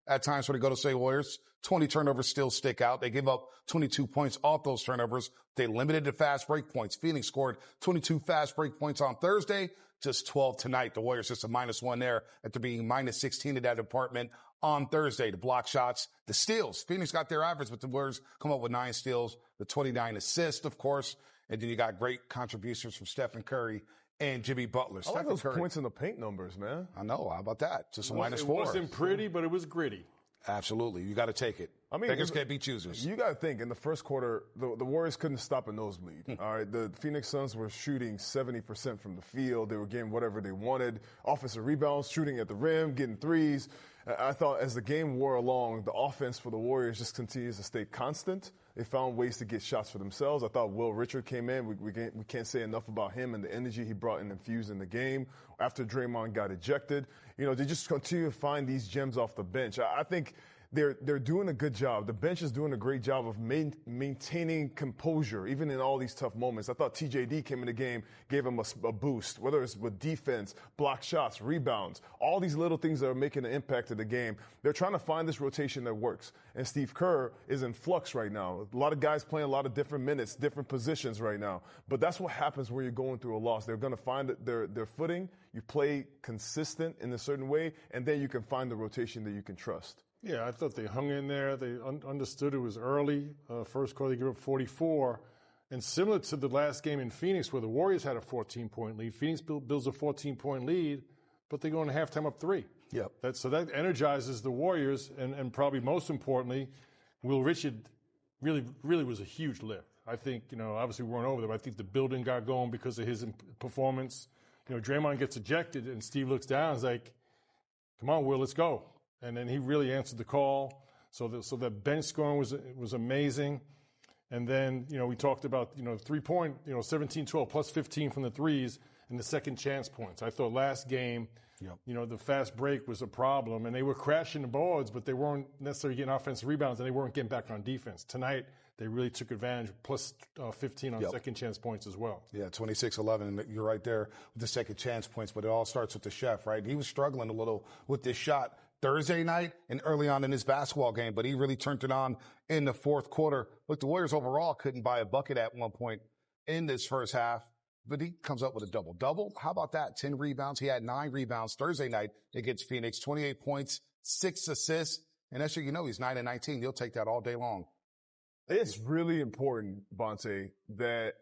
at times for the Golden State Warriors. 20 turnovers still stick out. They give up 22 points off those turnovers. They limited the fast break points. Phoenix scored 22 fast break points on Thursday, just 12 tonight. The Warriors just a -1 there after being -16 in that department on Thursday. The block shots, the steals. Phoenix got their average, but the Warriors come up with 9 steals, the 29 assists, of course. And then you got great contributions from Stephen Curry and Jimmy Butler. I like those points in the paint numbers, man. I know. How about that? Just a -4. It wasn't pretty, but it was gritty. Absolutely. You got to take it. I mean, beggars can't be choosers. You got to think, in the first quarter, the Warriors couldn't stop a nosebleed. All right. The Phoenix Suns were shooting 70% from the field. They were getting whatever they wanted. Offensive rebounds, shooting at the rim, getting threes. I thought as the game wore along, the offense for the Warriors just continues to stay constant. They found ways to get shots for themselves. I thought Will Richard came in. We can't say enough about him and the energy he brought and infused in the game. After Draymond got ejected, they just continue to find these gems off the bench. I think they're doing a good job. The bench is doing a great job of maintaining composure, even in all these tough moments. I thought TJD came in the game, gave him a boost, whether it's with defense, block shots, rebounds, all these little things that are making an impact to the game. They're trying to find this rotation that works. And Steve Kerr is in flux right now. A lot of guys playing a lot of different minutes, different positions right now. But that's what happens when you're going through a loss. They're going to find their footing. You play consistent in a certain way, and then you can find the rotation that you can trust. Yeah, I thought they hung in there. They understood it was early. First quarter, they gave up 44. And similar to the last game in Phoenix where the Warriors had a 14-point lead, Phoenix builds a 14-point lead, but they go into halftime up 3. Yep. So that energizes the Warriors, and probably most importantly, Will Richard really was a huge lift. I think, obviously we weren't over there, but I think the building got going because of his performance. Draymond gets ejected, and Steve looks down and is like, come on, Will, let's go. And then he really answered the call. So the bench scoring was amazing. And then, we talked about, 3-point, 17-12 plus 15 from the threes and the second chance points. I thought last game, the fast break was a problem, and they were crashing the boards, but they weren't necessarily getting offensive rebounds, and they weren't getting back on defense. Tonight, they really took advantage, plus 15 on second chance points as well. Yeah, 26-11, and you're right there with the second chance points, but it all starts with the chef, right? He was struggling a little with this shot Thursday night and early on in his basketball game, but he really turned it on in the fourth quarter. Look, the Warriors overall couldn't buy a bucket at one point in this first half, but he comes up with a double-double. How about that? 10 rebounds. He had 9 rebounds Thursday night against Phoenix, 28 points, 6 assists, and that's he's 9-19. He'll take that all day long. It's really important, Bonte, that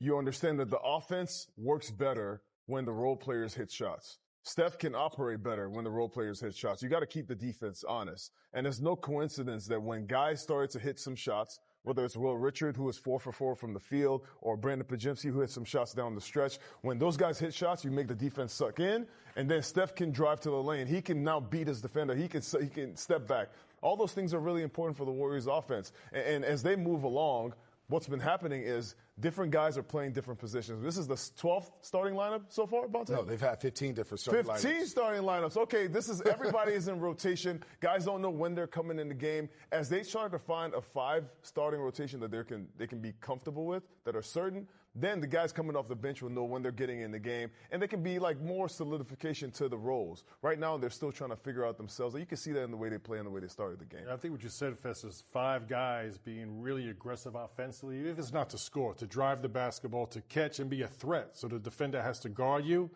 you understand that the offense works better when the role players hit shots. Steph can operate better when the role players hit shots. You got to keep the defense honest. And there's no coincidence that when guys started to hit some shots, whether it's Will Richard, who was 4 for 4 from the field, or Brandon Pajimski, who hit some shots down the stretch, when those guys hit shots, you make the defense suck in, and then Steph can drive to the lane. He can now beat his defender. He can step back. All those things are really important for the Warriors offense. And as they move along, what's been happening is different guys are playing different positions. This is the 12th starting lineup so far, Bonte? No, they've had 15 different starting lineups. 15 starting lineups. Okay, everybody is in rotation. Guys don't know when they're coming in the game. As they start to find a 5 starting rotation that they can be comfortable with, that are certain, then the guys coming off the bench will know when they're getting in the game, and they can be like more solidification to the roles. Right now, they're still trying to figure out themselves. You can see that in the way they play and the way they started the game. I think what you said, Fess, is 5 guys being really aggressive offensively, if it's not to score, to drive the basketball, to catch and be a threat. So the defender has to guard you.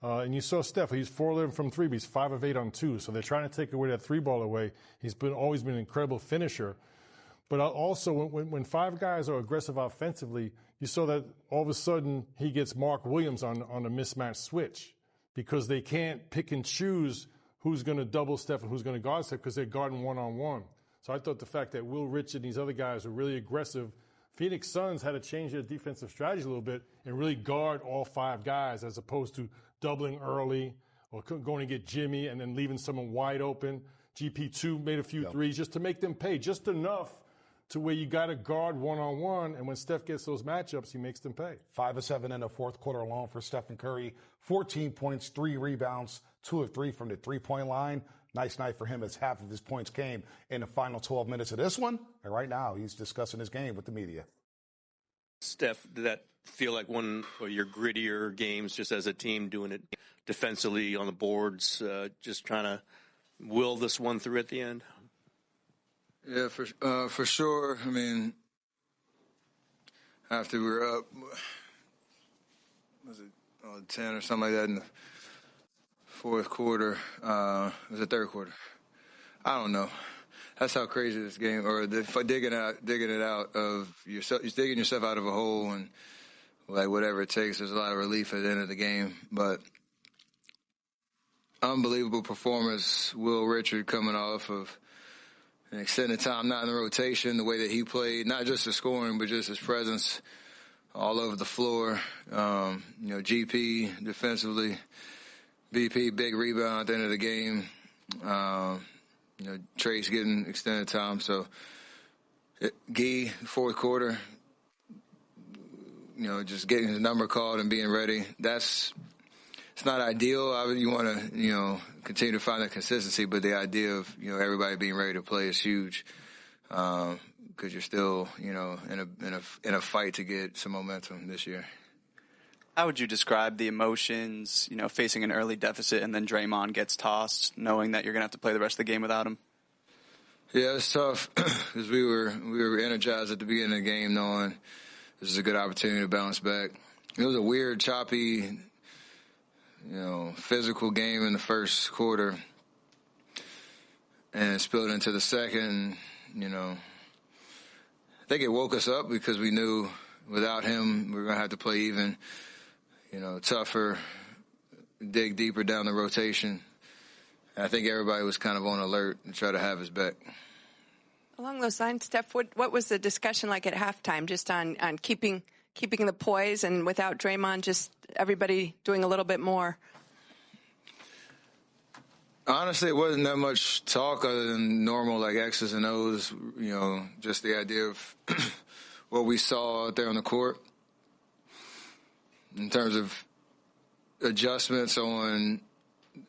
And you saw Steph, he's 4-11 from 3, but he's 5 of 8 on 2. So they're trying to take away that 3-ball away. He's always been an incredible finisher. But also, when 5 guys are aggressive offensively, you saw that all of a sudden he gets Mark Williams on a mismatch switch because they can't pick and choose who's going to double Steph and who's going to guard Steph because they're guarding one-on-one. So I thought the fact that Will Richard and these other guys were really aggressive. Phoenix Suns had to change their defensive strategy a little bit and really guard all 5 guys as opposed to doubling early or going to get Jimmy and then leaving someone wide open. GP2 made a few threes just to make them pay, just enough to where you got to guard one-on-one, and when Steph gets those matchups, he makes them pay. 5 of 7 in the fourth quarter alone for Stephen Curry. 14 points, 3 rebounds, 2 of 3 from the three-point line. Nice night for him as half of his points came in the final 12 minutes of this one. And right now, he's discussing his game with the media. Steph, did that feel like one of your grittier games just as a team doing it defensively on the boards, just trying to will this one through at the end? Yeah, for sure. I mean, after we were up, was it 10 or something like that in the fourth quarter? It was the third quarter. I don't know. That's how crazy this game, or digging it out of yourself, you're digging yourself out of a hole, and like whatever it takes. There's a lot of relief at the end of the game, but unbelievable performance. Will Richard coming off of an extended time not in the rotation, the way that he played, not just his scoring, but just his presence all over the floor. GP defensively, BP big rebound at the end of the game. Trace getting extended time. So, Gee, fourth quarter, just getting his number called and being ready. It's not ideal. You want to, continue to find that consistency, but the idea of, everybody being ready to play is huge. Because you're still, in a fight to get some momentum this year. How would you describe the emotions, facing an early deficit and then Draymond gets tossed, knowing that you're going to have to play the rest of the game without him? Yeah, it's tough because we were energized at the beginning of the game, knowing this is a good opportunity to bounce back. It was a weird, choppy, physical game in the first quarter, and it spilled into the second. I think it woke us up because we knew without him we were going to have to play even, tougher, dig deeper down the rotation. And I think everybody was kind of on alert and try to have his back. Along those lines, Steph, what was the discussion like at halftime, just on keeping the poise, and without Draymond, just everybody doing a little bit more? Honestly, it wasn't that much talk other than normal, like X's and O's, just the idea of what we saw out there on the court in terms of adjustments on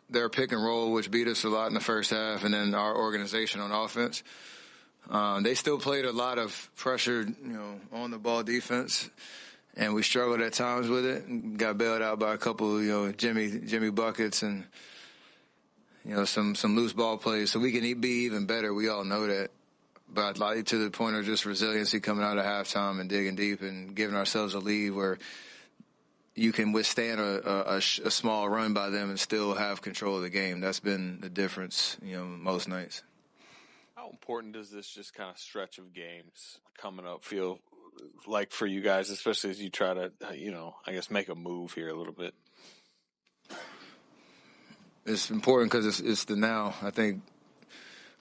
their pick and roll, which beat us a lot in the first half, and then our organization on offense. They still played a lot of pressure, on the ball defense, and we struggled at times with it. Got bailed out by a couple, Jimmy buckets and, some loose ball plays. So we can be even better. We all know that. But like to the point of just resiliency coming out of halftime and digging deep and giving ourselves a lead where you can withstand a small run by them and still have control of the game. That's been the difference, most nights. How important does this just kind of stretch of games coming up feel like for you guys, especially as you try to, make a move here a little bit? It's important because it's the now. I think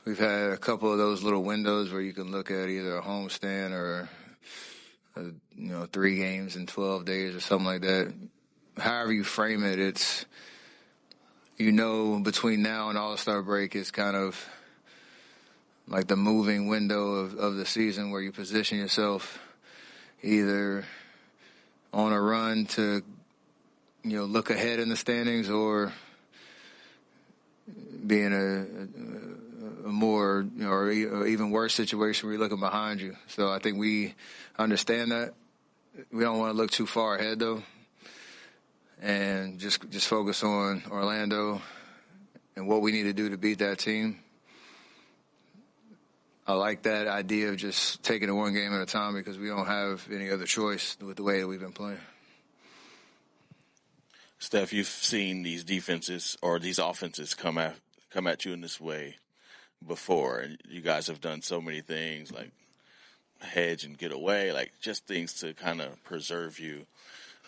we've had a couple of those little windows where you can look at either a homestand or 3 games in 12 days or something like that. However you frame it, it's, between now and All-Star break is kind of like the moving window of the season where you position yourself either on a run to, look ahead in the standings or be in a more, or even worse situation where you're looking behind you. So I think we understand that. We don't want to look too far ahead, though, and just focus on Orlando and what we need to do to beat that team. I like that idea of just taking it one game at a time because we don't have any other choice with the way that we've been playing. Steph, you've seen these defenses or these offenses come at you in this way before, and you guys have done so many things like hedge and get away, like just things to kind of preserve you.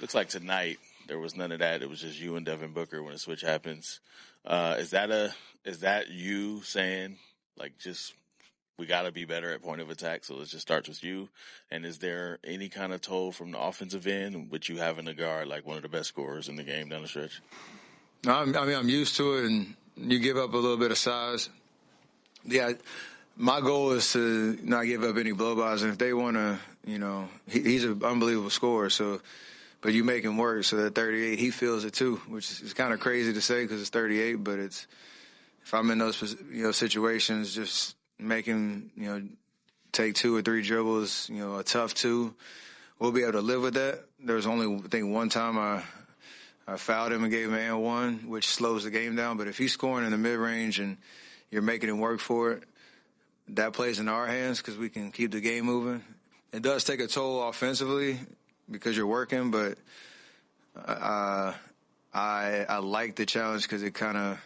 Looks like tonight there was none of that. It was just you and Devin Booker when the switch happens. Is that you saying like just we got to be better at point of attack, so let's just start with you? And is there any kind of toll from the offensive end, which you have in the guard, like one of the best scorers in the game down the stretch? I'm used to it, and you give up a little bit of size. Yeah, my goal is to not give up any blowbys, and if they want to, he's an unbelievable scorer, so, but you make him work, so that 38, he feels it too, which is kind of crazy to say because it's 38, but it's, if I'm in those, situations, just make him, take 2 or 3 dribbles, a tough 2. We'll be able to live with that. There was only, I think, one time I fouled him and gave him an and one, which slows the game down. But if he's scoring in the mid-range and you're making him work for it, that plays in our hands because we can keep the game moving. It does take a toll offensively because you're working, but I like the challenge because it kind of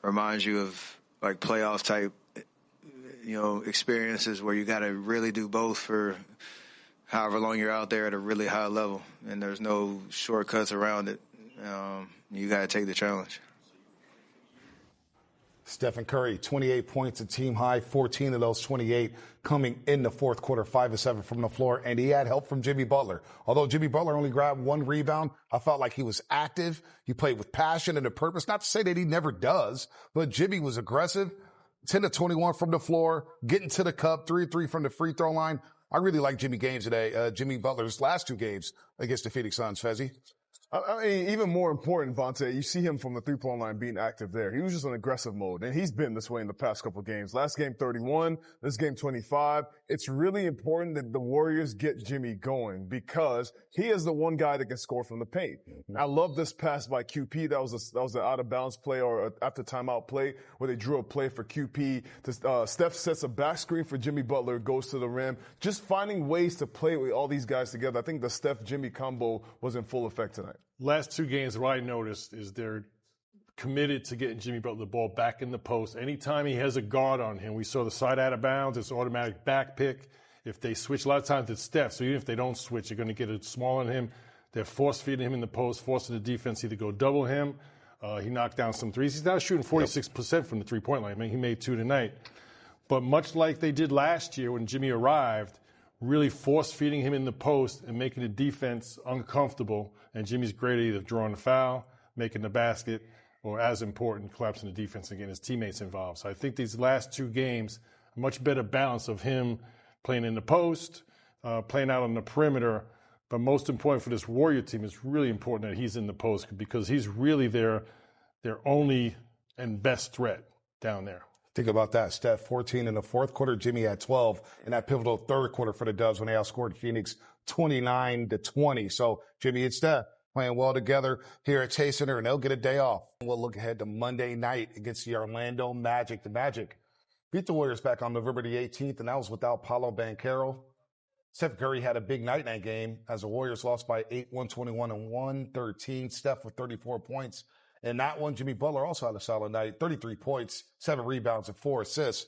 reminds you of like playoff type, experiences where you got to really do both for however long you're out there at a really high level, and there's no shortcuts around it. You got to take the challenge. Stephen Curry, 28 points, a team high, 14 of those 28 coming in the fourth quarter, 5 of 7 from the floor, and he had help from Jimmy Butler. Although Jimmy Butler only grabbed 1 rebound, I felt like he was active. He played with passion and a purpose. Not to say that he never does, but Jimmy was aggressive, 10 to 21 from the floor, getting to the cup, 3-3 from the free throw line. I really like Jimmy Butler's last 2 games against the Phoenix Suns, Fezzi. I mean, even more important, Vontae, you see him from the three-point line being active there. He was just in aggressive mode, and he's been this way in the past couple of games. Last game, 31. This game, 25. It's really important that the Warriors get Jimmy going because he is the one guy that can score from the paint. I love this pass by QP. That was an out-of-bounds play or after timeout play where they drew a play for QP. Steph sets a back screen for Jimmy Butler, goes to the rim. Just finding ways to play with all these guys together. I think the Steph-Jimmy combo was in full effect tonight. Last 2 games, what I noticed is they're committed to getting Jimmy Butler the ball back in the post. Anytime he has a guard on him, we saw the side out of bounds, it's automatic back pick. If they switch, a lot of times it's Steph, so even if they don't switch, you're going to get it small on him. They're force-feeding him in the post, forcing the defense either go double him. He knocked down some threes. He's now shooting 46% from the three-point line. I mean, he made 2 tonight. But much like they did last year when Jimmy arrived, really force-feeding him in the post and making the defense uncomfortable. And Jimmy's great at either drawing the foul, making the basket, or as important, collapsing the defense and getting his teammates involved. So I think these last 2 games, a much better balance of him playing in the post, playing out on the perimeter. But most important for this Warrior team, it's really important that he's in the post because he's really their only and best threat down there. Think about that. Steph, 14 in the fourth quarter. Jimmy had 12 in that pivotal third quarter for the Dubs when they outscored Phoenix 29-20. So Jimmy and Steph playing well together here at Chase Center, and they'll get a day off. We'll look ahead to Monday night against the Orlando Magic. The Magic beat the Warriors back on November the 18th, and that was without Paolo Banchero. Steph Curry had a big night in that game as the Warriors lost by 8, 121 and 113. Steph with 34 points. And that one, Jimmy Butler also had a solid night, 33 points, 7 rebounds, and 4 assists.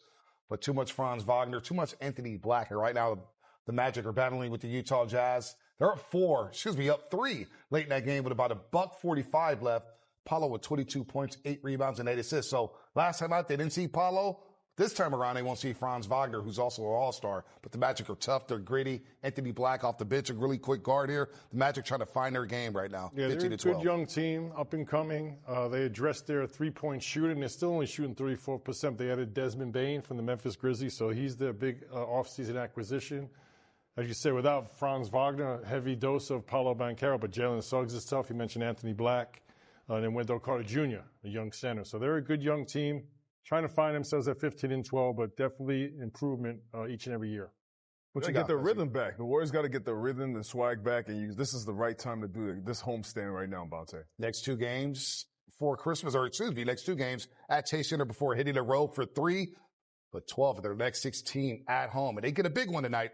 But too much Franz Wagner, too much Anthony Black. And right now, the Magic are battling with the Utah Jazz. They're up 3 late in that game with about $1:45 left. Paolo with 22 points, 8 rebounds, and 8 assists. So last time out, they didn't see Paolo. This time around, they won't see Franz Wagner, who's also an all-star. But the Magic are tough. They're gritty. Anthony Black off the bench, a really quick guard here. The Magic trying to find their game right now. Yeah, they're a good young team, up and coming. They addressed their three-point shooting. They're still only shooting 34%. They added Desmond Bane from the Memphis Grizzlies, so he's their big off-season acquisition. As you said, without Franz Wagner, a heavy dose of Paolo Banchero, but Jalen Suggs is tough. You mentioned Anthony Black. And then Wendell Carter Jr., a young center. So they're a good young team. Trying to find themselves at 15-12, but definitely improvement each and every year. But you get their rhythm back. The Warriors got to get their rhythm and swag back, and this is the right time to do this homestand right now, Bonte. Next 2 games at Chase Center before hitting the road for 3, but 12 of their next 16 at home. And they get a big one tonight.